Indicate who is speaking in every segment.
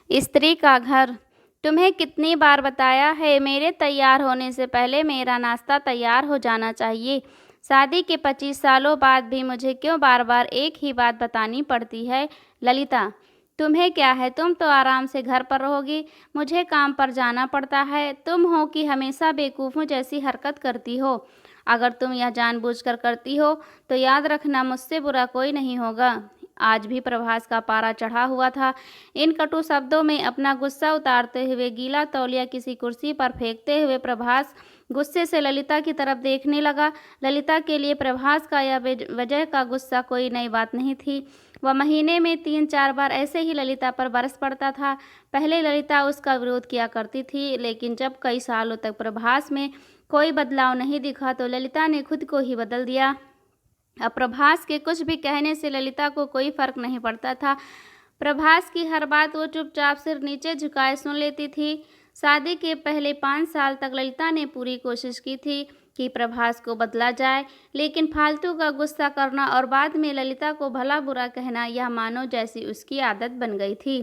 Speaker 1: स्त्री का घर। तुम्हें कितनी बार बताया है, मेरे तैयार होने से पहले मेरा नाश्ता तैयार हो जाना चाहिए। शादी के 25 सालों बाद भी मुझे क्यों बार बार एक ही बात बतानी पड़ती है? ललिता, तुम्हें क्या है, तुम तो आराम से घर पर रहोगी, मुझे काम पर जाना पड़ता है। तुम हो कि हमेशा बेवकूफ़ों जैसी हरकत करती हो। अगर तुम यह जानबूझकर करती हो तो याद रखना, मुझसे बुरा कोई नहीं होगा। आज भी प्रभास का पारा चढ़ा हुआ था। इन कटु शब्दों में अपना गुस्सा उतारते हुए, गीला तौलिया किसी कुर्सी पर फेंकते हुए प्रभास गुस्से से ललिता की तरफ देखने लगा। ललिता के लिए प्रभास का यह बेवजह का गुस्सा कोई नई बात नहीं थी। वह महीने में 3-4 बार ऐसे ही ललिता पर बरस पड़ता था। पहले ललिता उसका विरोध किया करती थी, लेकिन जब कई सालों तक प्रभास में कोई बदलाव नहीं दिखा तो ललिता ने खुद को ही बदल दिया। अब प्रभास के कुछ भी कहने से ललिता को कोई फर्क नहीं पड़ता था। प्रभास की हर बात वो चुपचाप सिर नीचे झुकाए सुन लेती थी। शादी के पहले 5 साल तक ललिता ने पूरी कोशिश की थी कि प्रभास को बदला जाए, लेकिन फालतू का गुस्सा करना और बाद में ललिता को भला बुरा कहना, यह मानो जैसी उसकी आदत बन गई थी।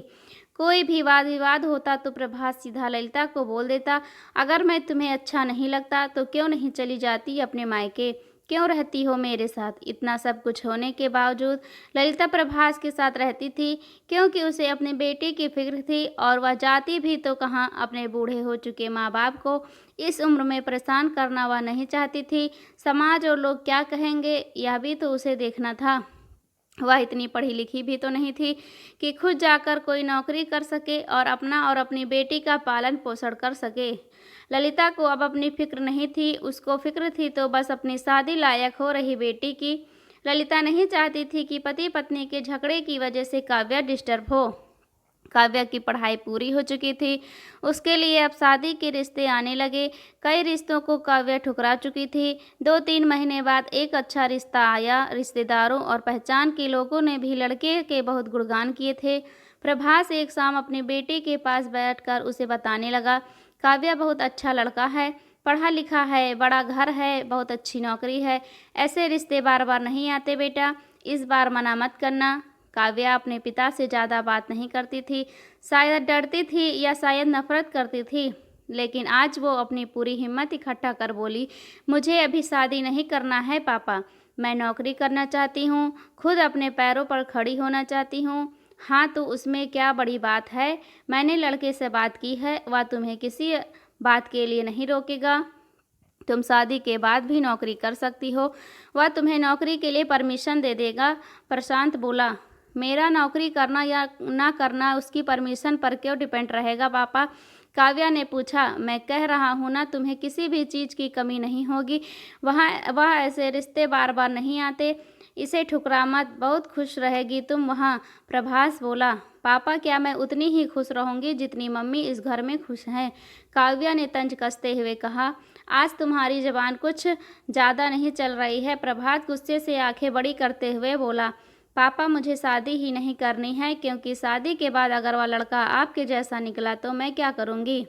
Speaker 1: कोई भी वाद विवाद होता तो प्रभास सीधा ललिता को बोल देता, अगर मैं तुम्हें अच्छा नहीं लगता तो क्यों नहीं चली जाती अपने मायके, क्यों रहती हो मेरे साथ? इतना सब कुछ होने के बावजूद ललिता प्रभास के साथ रहती थी, क्योंकि उसे अपने बेटे की फिक्र थी, और वह जाती भी तो कहाँ, अपने बूढ़े हो चुके माँ बाप को इस उम्र में परेशान करना वह नहीं चाहती थी। समाज और लोग क्या कहेंगे, यह भी तो उसे देखना था। वह इतनी पढ़ी लिखी भी तो नहीं थी कि खुद जाकर कोई नौकरी कर सके और अपना और अपनी बेटी का पालन पोषण कर सके। ललिता को अब अपनी फिक्र नहीं थी, उसको फिक्र थी तो बस अपनी शादी लायक हो रही बेटी की। ललिता नहीं चाहती थी कि पति पत्नी के झगड़े की वजह से काव्या डिस्टर्ब हो। काव्या की पढ़ाई पूरी हो चुकी थी, उसके लिए अब शादी के रिश्ते आने लगे। कई रिश्तों को काव्या ठुकरा चुकी थी। 2-3 महीने बाद एक अच्छा रिश्ता आया। रिश्तेदारों और पहचान के लोगों ने भी लड़के के बहुत गुणगान किए थे। प्रभास एक शाम अपनी बेटी के पास बैठकर उसे बताने लगा, काव्या बहुत अच्छा लड़का है, पढ़ा लिखा है, बड़ा घर है, बहुत अच्छी नौकरी है। ऐसे रिश्ते बार बार नहीं आते बेटा, इस बार मना मत करना। काव्या अपने पिता से ज़्यादा बात नहीं करती थी, शायद डरती थी या शायद नफरत करती थी, लेकिन आज वो अपनी पूरी हिम्मत इकट्ठा कर बोली, मुझे अभी शादी नहीं करना है पापा, मैं नौकरी करना चाहती हूँ, खुद अपने पैरों पर खड़ी होना चाहती हूँ। हाँ तो उसमें क्या बड़ी बात है, मैंने लड़के से बात की है, वह तुम्हें किसी बात के लिए नहीं रोकेगा, तुम शादी के बाद भी नौकरी कर सकती हो, वह तुम्हें नौकरी के लिए परमिशन दे देगा। प्रशांत बोला, मेरा नौकरी करना या ना करना उसकी परमिशन पर क्यों डिपेंड रहेगा पापा? काव्या ने पूछा, मैं कह रहा हूँ ना, तुम्हें किसी भी चीज़ की कमी नहीं होगी। वह ऐसे रिश्ते बार बार नहीं आते, इसे ठुकरा मत, बहुत खुश रहेगी तुम वहाँ। प्रभास बोला, पापा क्या मैं उतनी ही खुश रहूँगी जितनी मम्मी इस घर में खुश हैं? काव्या ने तंज कसते हुए कहा, आज तुम्हारी जबान कुछ ज़्यादा नहीं चल रही है। प्रभात गुस्से से आंखें बड़ी करते हुए बोला, पापा मुझे शादी ही नहीं करनी है, क्योंकि शादी के बाद अगर वह लड़का आपके जैसा निकला तो मैं क्या करूँगी?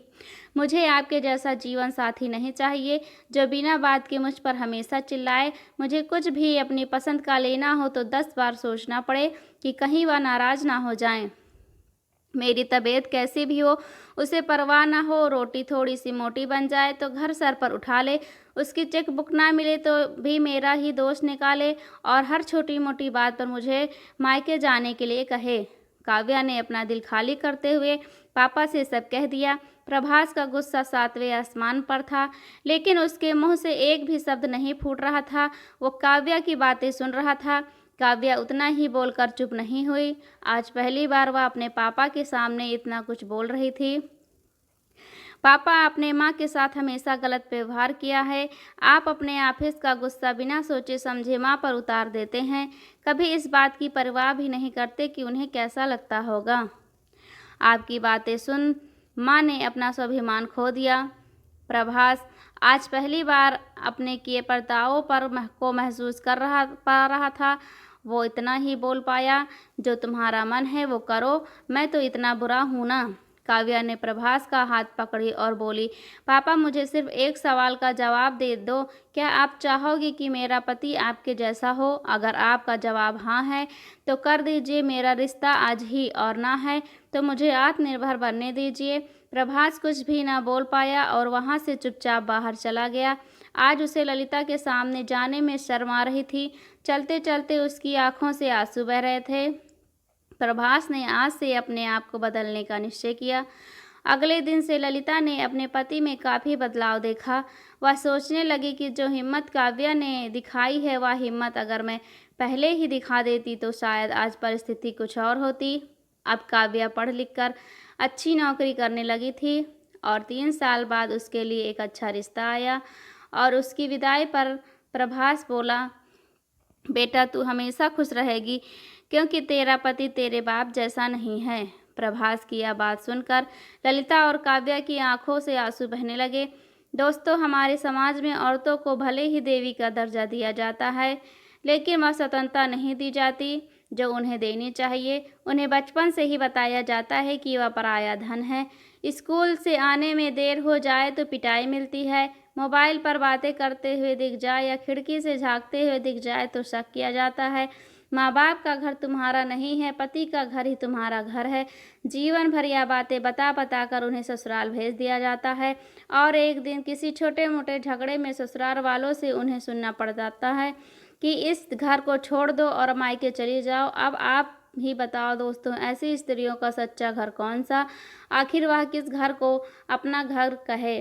Speaker 1: मुझे आपके जैसा जीवन साथी नहीं चाहिए, जो बिना बात के मुझ पर हमेशा चिल्लाए। मुझे कुछ भी अपनी पसंद का लेना हो तो 10 बार सोचना पड़े कि कहीं वह नाराज़ ना हो जाएं। मेरी तबीयत कैसी भी हो उसे परवाह ना हो, रोटी थोड़ी सी मोटी बन जाए तो घर सर पर उठा ले, उसकी चेक बुक ना मिले तो भी मेरा ही दोष निकाले, और हर छोटी मोटी बात पर मुझे मायके जाने के लिए कहे। काव्या ने अपना दिल खाली करते हुए पापा से सब कह दिया। प्रभास का गुस्सा 7वें आसमान पर था, लेकिन उसके मुंह से एक भी शब्द नहीं फूट रहा था। वो काव्या की बातें सुन रहा था। काव्या उतना ही बोलकर चुप नहीं हुई। आज पहली बार वह अपने पापा के सामने इतना कुछ बोल रही थी। पापा, आपने माँ के साथ हमेशा गलत व्यवहार किया है। आप अपने ऑफिस का गुस्सा बिना सोचे समझे माँ पर उतार देते हैं, कभी इस बात की परवाह भी नहीं करते कि उन्हें कैसा लगता होगा। आपकी बातें सुन माँ ने अपना स्वाभिमान खो दिया। प्रभास आज पहली बार अपने किए बर्तावों पर को महसूस कर पा रहा था। वो इतना ही बोल पाया, जो तुम्हारा मन है वो करो, मैं तो इतना बुरा हूँ ना? काव्या ने प्रभास का हाथ पकड़ी और बोली, पापा मुझे सिर्फ एक सवाल का जवाब दे दो, क्या आप चाहोगे कि मेरा पति आपके जैसा हो? अगर आपका जवाब हाँ है तो कर दीजिए मेरा रिश्ता आज ही, और ना है तो मुझे आत्मनिर्भर बनने दीजिए। प्रभास कुछ भी ना बोल पाया और वहाँ से चुपचाप बाहर चला गया। आज उसे ललिता के सामने जाने में शर्म आ रही थी। चलते चलते उसकी आंखों से आंसू बह रहे थे। प्रभास ने आज से अपने आप को बदलने का निश्चय किया। अगले दिन से ललिता ने अपने पति में काफ़ी बदलाव देखा। वह सोचने लगी कि जो हिम्मत काव्या ने दिखाई है, वह हिम्मत अगर मैं पहले ही दिखा देती तो शायद आज परिस्थिति कुछ और होती। अब काव्या पढ़ लिख कर अच्छी नौकरी करने लगी थी और 3 साल बाद उसके लिए एक अच्छा रिश्ता आया। और उसकी विदाई पर प्रभास बोला, बेटा तू हमेशा खुश रहेगी क्योंकि तेरा पति तेरे बाप जैसा नहीं है। प्रभास की यह बात सुनकर ललिता और काव्या की आंखों से आंसू बहने लगे। दोस्तों, हमारे समाज में औरतों को भले ही देवी का दर्जा दिया जाता है, लेकिन वह स्वतंत्रता नहीं दी जाती जो उन्हें देनी चाहिए। उन्हें बचपन से ही बताया जाता है कि वह पराया धन है। स्कूल से आने में देर हो जाए तो पिटाई मिलती है, मोबाइल पर बातें करते हुए दिख जाए या खिड़की से झांकते हुए दिख जाए तो शक किया जाता है। माँ बाप का घर तुम्हारा नहीं है, पति का घर ही तुम्हारा घर है। जीवन भर यह बातें बता बता कर उन्हें ससुराल भेज दिया जाता है और एक दिन किसी छोटे मोटे झगड़े में ससुराल वालों से उन्हें सुनना पड़ जाता है कि इस घर को छोड़ दो और मायके चली जाओ। अब आप ही बताओ दोस्तों, ऐसी स्त्रियों का सच्चा घर कौन सा? आखिर वह किस घर को अपना घर कहे?